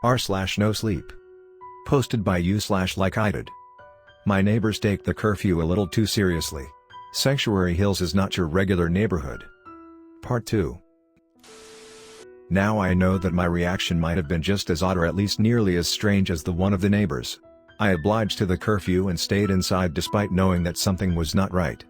r/Nosleep. Posted by you/likeeyedid. My neighbors take the curfew a little too seriously. Sanctuary Hills is not your regular neighborhood. Part 2. Now I know that my reaction might have been just as odd or at least nearly as strange as the one of the neighbors. I obliged to the curfew and stayed inside despite knowing that something was not right.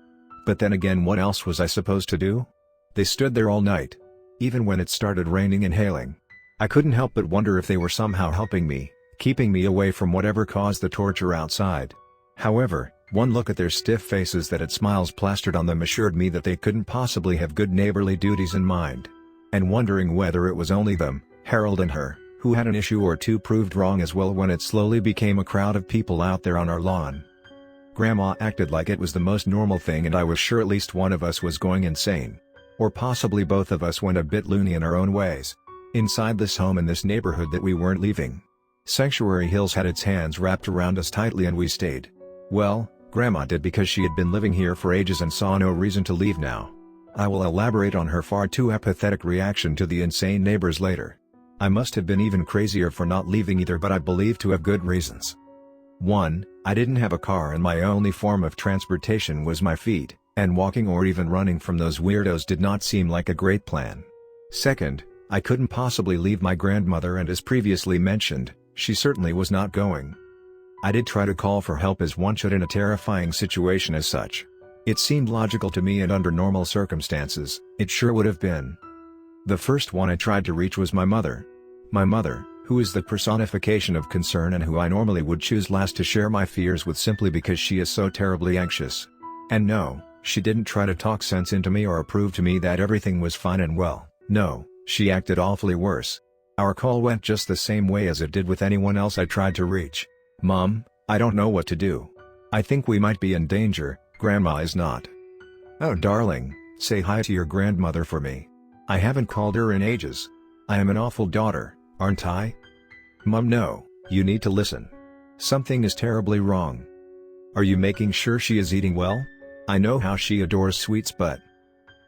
But then again, what else was I supposed to do? They stood there all night. Even when it started raining and hailing. I couldn't help but wonder if they were somehow helping me, keeping me away from whatever caused the torture outside. However, one look at their stiff faces that had smiles plastered on them assured me that they couldn't possibly have good neighborly duties in mind. And wondering whether it was only them, Harold and her, who had an issue or two proved wrong as well when it slowly became a crowd of people out there on our lawn. Grandma acted like it was the most normal thing, and I was sure at least one of us was going insane. Or possibly both of us went a bit loony in our own ways. Inside this home in this neighborhood that we weren't leaving. Sanctuary Hills had its hands wrapped around us tightly and we stayed. Well, Grandma did because she had been living here for ages and saw no reason to leave now. I will elaborate on her far too apathetic reaction to the insane neighbors later. I must have been even crazier for not leaving either, but I believe to have good reasons. 1. I didn't have a car and my only form of transportation was my feet, and walking or even running from those weirdos did not seem like a great plan. 2. I couldn't possibly leave my grandmother, and as previously mentioned, she certainly was not going. I did try to call for help as one should in a terrifying situation as such. It seemed logical to me, and under normal circumstances, it sure would have been. The first one I tried to reach was my mother. My mother, who is the personification of concern and who I normally would choose last to share my fears with simply because she is so terribly anxious. And no, she didn't try to talk sense into me or prove to me that everything was fine and well. No, she acted awfully worse. Our call went just the same way as it did with anyone else I tried to reach. Mom, I don't know what to do. I think we might be in danger. Grandma is not. Oh darling, say hi to your grandmother for me. I haven't called her in ages. I am an awful daughter, aren't I? Mom, no, you need to listen. Something is terribly wrong. Are you making sure she is eating well? I know how she adores sweets, but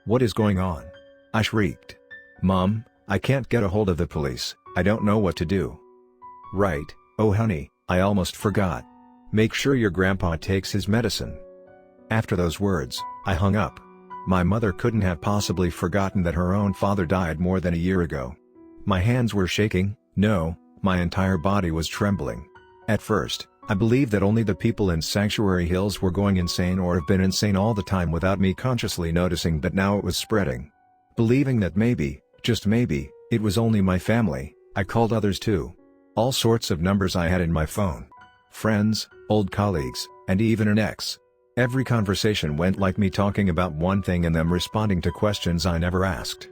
what is going on? I shrieked. Mom, I can't get a hold of the police. I don't know what to do. Right, oh honey, I almost forgot. Make sure your grandpa takes his medicine. After those words, I hung up. My mother couldn't have possibly forgotten that her own father died more than a year ago. My hands were shaking, no, my entire body was trembling. At first, I believed that only the people in Sanctuary Hills were going insane or have been insane all the time without me consciously noticing, but now it was spreading. Believing that maybe, just maybe, it was only my family, I called others too. All sorts of numbers I had in my phone. Friends, old colleagues, and even an ex. Every conversation went like me talking about one thing and them responding to questions I never asked.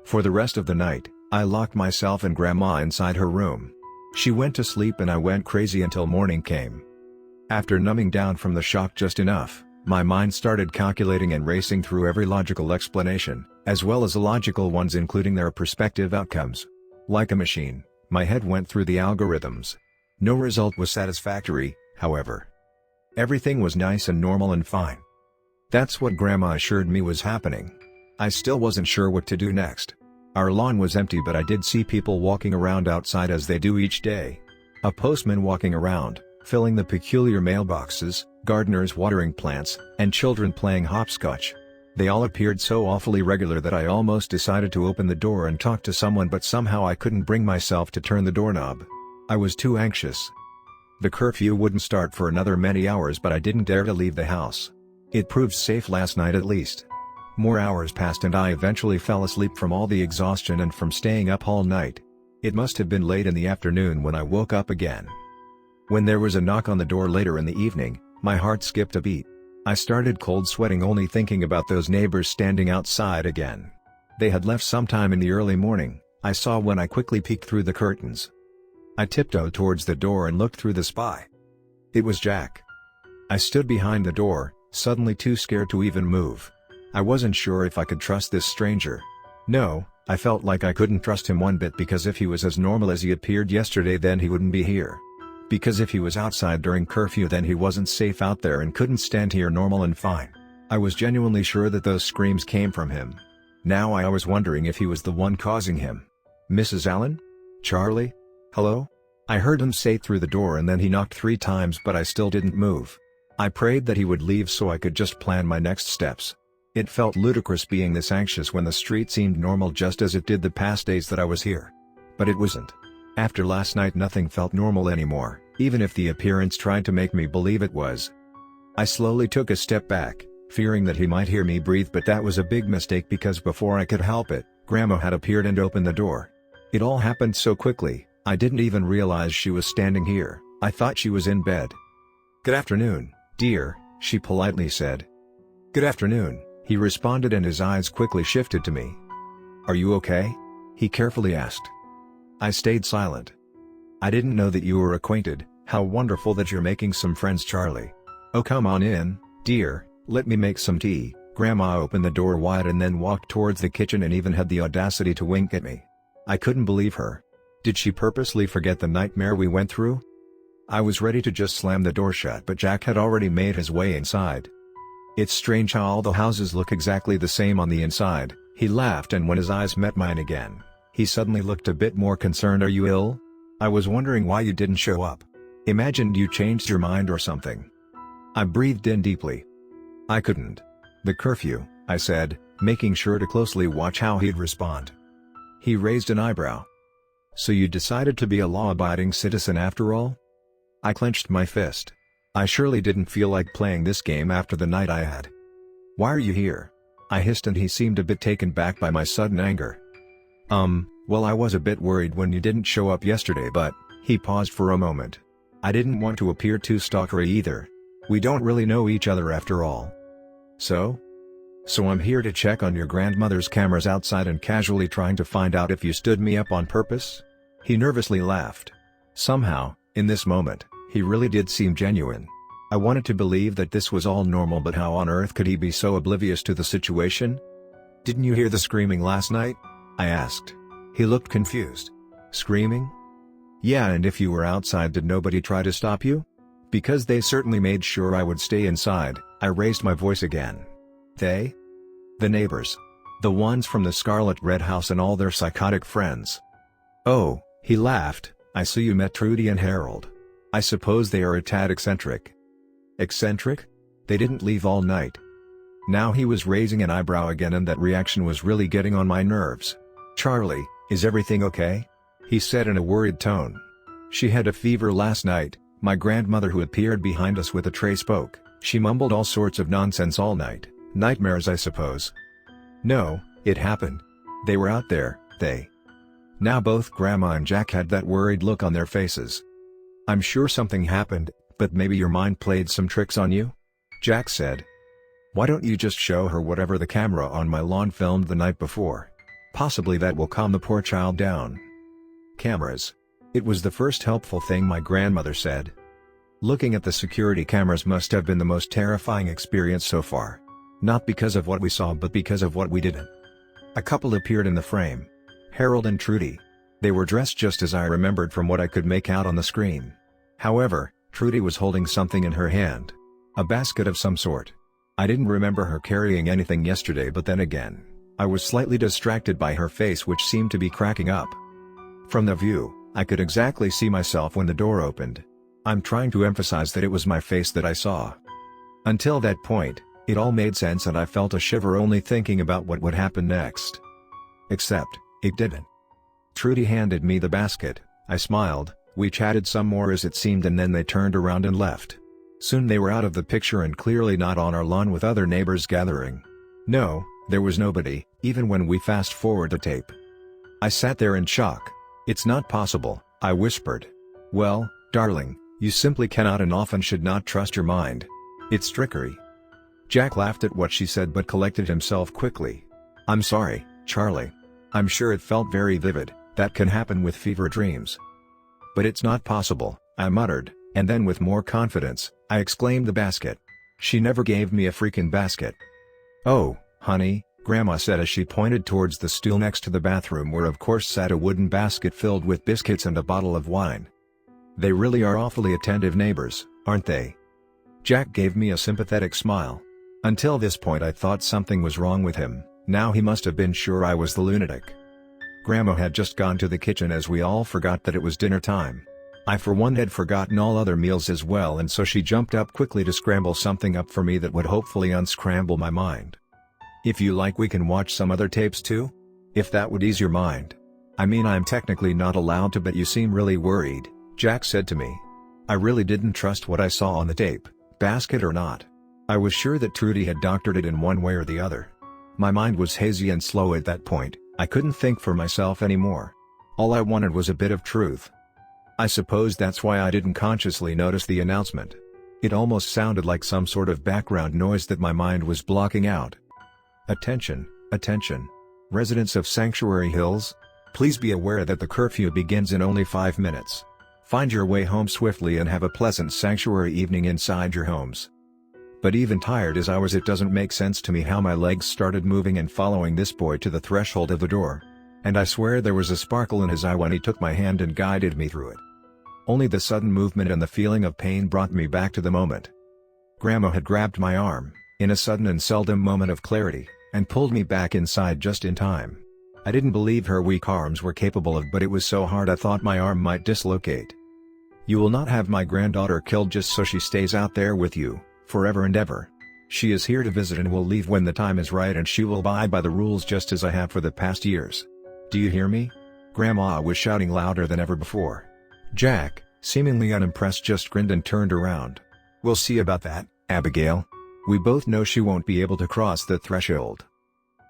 For the rest of the night, I locked myself and Grandma inside her room. She went to sleep and I went crazy until morning came. After numbing down from the shock just enough, my mind started calculating and racing through every logical explanation, as well as illogical ones including their prospective outcomes. Like a machine, my head went through the algorithms. No result was satisfactory, however. Everything was nice and normal and fine. That's what Grandma assured me was happening. I still wasn't sure what to do next. Our lawn was empty, but I did see people walking around outside as they do each day. A postman walking around, filling the peculiar mailboxes, gardeners watering plants, and children playing hopscotch. They all appeared so awfully regular that I almost decided to open the door and talk to someone, but somehow I couldn't bring myself to turn the doorknob. I was too anxious. The curfew wouldn't start for another many hours, but I didn't dare to leave the house. It proved safe last night at least. More hours passed and I eventually fell asleep from all the exhaustion and from staying up all night. It must have been late in the afternoon when I woke up again. When there was a knock on the door later in the evening, my heart skipped a beat. I started cold sweating only thinking about those neighbors standing outside again. They had left sometime in the early morning, I saw when I quickly peeked through the curtains. I tiptoed towards the door and looked through the spy. It was Jack. I stood behind the door, suddenly too scared to even move. I wasn't sure if I could trust this stranger. No, I felt like I couldn't trust him one bit, because if he was as normal as he appeared yesterday, then he wouldn't be here. Because if he was outside during curfew, then he wasn't safe out there and couldn't stand here normal and fine. I was genuinely sure that those screams came from him. Now I was wondering if he was the one causing him. Mrs. Allen? Charlie? "Hello?" I heard him say through the door, and then he knocked 3 times, but I still didn't move. I prayed that he would leave so I could just plan my next steps. It felt ludicrous being this anxious when the street seemed normal, just as it did the past days that I was here. But it wasn't. After last night, nothing felt normal anymore, even if the appearance tried to make me believe it was. I slowly took a step back, fearing that he might hear me breathe, but that was a big mistake because before I could help it, Grandma had appeared and opened the door. It all happened so quickly, I didn't even realize she was standing here. I thought she was in bed. "Good afternoon, dear," she politely said. "Good afternoon," he responded, and his eyes quickly shifted to me. "Are you okay?" he carefully asked. I stayed silent. "I didn't know that you were acquainted. How wonderful that you're making some friends, Charlie." "Oh, come on in, dear, let me make some tea." Grandma opened the door wide and then walked towards the kitchen and even had the audacity to wink at me. I couldn't believe her. Did she purposely forget the nightmare we went through? I was ready to just slam the door shut, but Jack had already made his way inside. "It's strange how all the houses look exactly the same on the inside," he laughed, and when his eyes met mine again, he suddenly looked a bit more concerned. "Are you ill? I was wondering why you didn't show up. Imagined you changed your mind or something." I breathed in deeply. "I couldn't. The curfew," I said, making sure to closely watch how he'd respond. He raised an eyebrow. "So you decided to be a law-abiding citizen after all?" I clenched my fist. I surely didn't feel like playing this game after the night I had. "Why are you here?" I hissed, and he seemed a bit taken back by my sudden anger. Well, I was a bit worried when you didn't show up yesterday, but..." He paused for a moment. "I didn't want to appear too stalkery either. We don't really know each other after all." So I'm here to check on your grandmother's cameras outside and casually trying to find out if you stood me up on purpose?" He nervously laughed. Somehow, in this moment, he really did seem genuine. I wanted to believe that this was all normal, but how on earth could he be so oblivious to the situation? "Didn't you hear the screaming last night?" I asked. He looked confused. "Screaming?" "Yeah, and if you were outside, did nobody try to stop you?" "Because they certainly made sure I would stay inside." I raised my voice again. "They?" "The neighbors. The ones from the Scarlet Red House and all their psychotic friends." "Oh," he laughed, "I see you met Trudy and Harold. I suppose they are a tad eccentric." "Eccentric? They didn't leave all night." Now he was raising an eyebrow again, and that reaction was really getting on my nerves. "Charlie, is everything okay?" he said in a worried tone. "She had a fever last night," my grandmother, who appeared behind us with a tray, spoke. "She mumbled all sorts of nonsense all night. Nightmares, I suppose." "No, it happened. They were out there, they." Now both Grandma and Jack had that worried look on their faces. "I'm sure something happened, but maybe your mind played some tricks on you?" Jack said. "Why don't you just show her whatever the camera on my lawn filmed the night before? Possibly that will calm the poor child down." Cameras. It was the first helpful thing my grandmother said. Looking at the security cameras must have been the most terrifying experience so far. Not because of what we saw, but because of what we didn't. A couple appeared in the frame. Harold and Trudy. They were dressed just as I remembered from what I could make out on the screen. However, Trudy was holding something in her hand. A basket of some sort. I didn't remember her carrying anything yesterday, but then again, I was slightly distracted by her face, which seemed to be cracking up. From the view, I could exactly see myself when the door opened. I'm trying to emphasize that it was my face that I saw. Until that point, it all made sense, and I felt a shiver only thinking about what would happen next. Except, it didn't. Trudy handed me the basket. I smiled, we chatted some more as it seemed, and then they turned around and left. Soon they were out of the picture and clearly not on our lawn with other neighbors gathering. No, there was nobody, even when we fast forward the tape. I sat there in shock. "It's not possible," I whispered. "Well, darling, you simply cannot and often should not trust your mind. It's trickery." Jack laughed at what she said but collected himself quickly. "I'm sorry, Charlie. I'm sure it felt very vivid. That can happen with fever dreams." "But it's not possible," I muttered, and then with more confidence, I exclaimed, "The basket. She never gave me a freaking basket." "Oh, honey," Grandma said as she pointed towards the stool next to the bathroom, where of course sat a wooden basket filled with biscuits and a bottle of wine. "They really are awfully attentive neighbors, aren't they?" Jack gave me a sympathetic smile. Until this point I thought something was wrong with him. Now he must have been sure I was the lunatic. Grandma had just gone to the kitchen as we all forgot that it was dinner time. I for one had forgotten all other meals as well, and so she jumped up quickly to scramble something up for me that would hopefully unscramble my mind. "If you like, we can watch some other tapes too? If that would ease your mind. I mean, I'm technically not allowed to, but you seem really worried," Jack said to me. I really didn't trust what I saw on the tape, basket or not. I was sure that Trudy had doctored it in one way or the other. My mind was hazy and slow at that point. I couldn't think for myself anymore. All I wanted was a bit of truth. I suppose that's why I didn't consciously notice the announcement. It almost sounded like some sort of background noise that my mind was blocking out. "Attention, attention. Residents of Sanctuary Hills. Please be aware that the curfew begins in only 5 minutes. Find your way home swiftly and have a pleasant sanctuary evening inside your homes." But even tired as I was, it doesn't make sense to me how my legs started moving and following this boy to the threshold of the door. And I swear there was a sparkle in his eye when he took my hand and guided me through it. Only the sudden movement and the feeling of pain brought me back to the moment. Grandma had grabbed my arm, in a sudden and seldom moment of clarity, and pulled me back inside just in time. I didn't believe her weak arms were capable of, but it was so hard I thought my arm might dislocate. "You will not have my granddaughter killed just so she stays out there with you, forever and ever. She is here to visit and will leave when the time is right, and she will abide by the rules just as I have for the past years. Do you hear me?" Grandma was shouting louder than ever before. Jack, seemingly unimpressed, just grinned and turned around. "We'll see about that, Abigail. We both know she won't be able to cross the threshold."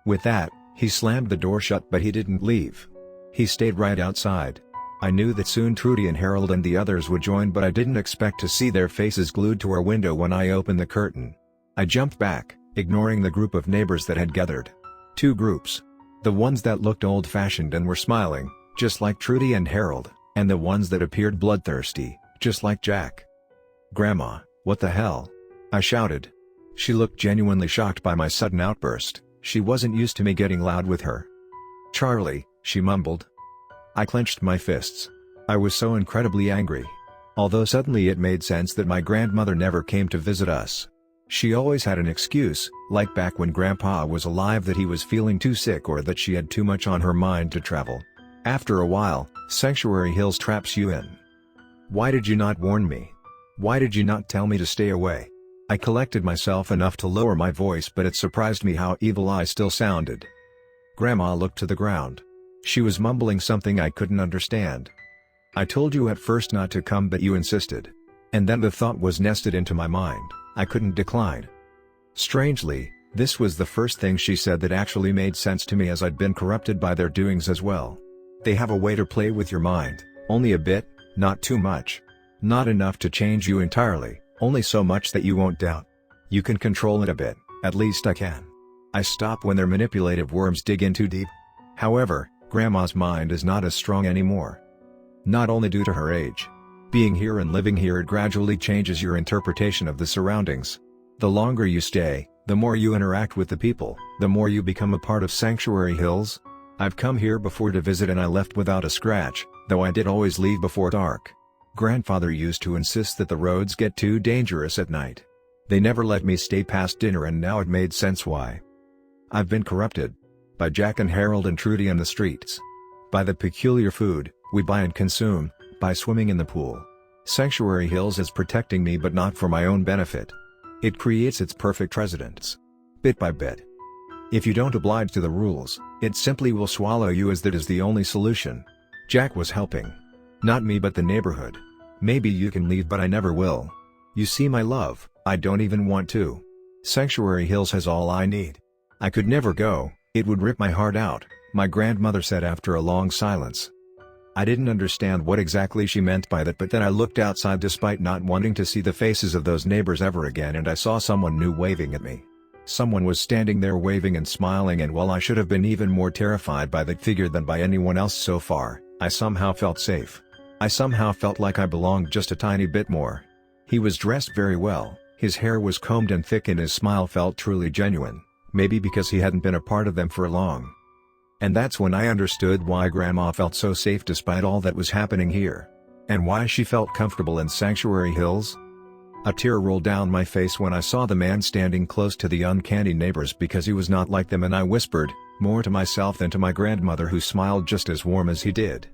With that, he slammed the door shut, but he didn't leave. He stayed right outside. I knew that soon Trudy and Harold and the others would join, but I didn't expect to see their faces glued to our window when I opened the curtain. I jumped back, ignoring the group of neighbors that had gathered. 2 groups. The ones that looked old-fashioned and were smiling, just like Trudy and Harold, and the ones that appeared bloodthirsty, just like Jack. "Grandma, what the hell?" I shouted. She looked genuinely shocked by my sudden outburst. She wasn't used to me getting loud with her. "Charlie," she mumbled. I clenched my fists. I was so incredibly angry. Although suddenly it made sense that my grandmother never came to visit us. She always had an excuse, like back when Grandpa was alive, that he was feeling too sick or that she had too much on her mind to travel. After a while, Sanctuary Hills traps you in. Why did you not warn me? Why did you not tell me to stay away? I collected myself enough to lower my voice, but it surprised me how evil I still sounded. Grandma looked to the ground. She was mumbling something I couldn't understand. "I told you at first not to come, but you insisted." And then the thought was nested into my mind, I couldn't decline. Strangely, this was the first thing she said that actually made sense to me, as I'd been corrupted by their doings as well. They have a way to play with your mind, only a bit, not too much. Not enough to change you entirely, only so much that you won't doubt. You can control it a bit, at least I can. I stop when their manipulative worms dig in too deep. However, Grandma's mind is not as strong anymore. Not only due to her age. Being here and living here, it gradually changes your interpretation of the surroundings. The longer you stay, the more you interact with the people, the more you become a part of Sanctuary Hills. I've come here before to visit and I left without a scratch, though I did always leave before dark. Grandfather used to insist that the roads get too dangerous at night. They never let me stay past dinner, and now it made sense why. I've been corrupted. By Jack and Harold and Trudy on the streets. By the peculiar food we buy and consume, by swimming in the pool. Sanctuary Hills is protecting me, but not for my own benefit. It creates its perfect residents. Bit by bit. If you don't oblige to the rules, it simply will swallow you, as that is the only solution. Jack was helping. Not me, but the neighborhood. Maybe you can leave, but I never will. You see, my love, I don't even want to. Sanctuary Hills has all I need. I could never go, it would rip my heart out, my grandmother said after a long silence. I didn't understand what exactly she meant by that, but then I looked outside despite not wanting to see the faces of those neighbors ever again, and I saw someone new waving at me. Someone was standing there waving and smiling, and while I should have been even more terrified by that figure than by anyone else so far, I somehow felt safe. I somehow felt like I belonged just a tiny bit more. He was dressed very well, his hair was combed and thick, and his smile felt truly genuine, maybe because he hadn't been a part of them for long. And that's when I understood why Grandma felt so safe despite all that was happening here. And why she felt comfortable in Sanctuary Hills. A tear rolled down my face when I saw the man standing close to the uncanny neighbors, because he was not like them, and I whispered, More to myself than to my grandmother, who smiled just as warm as he did.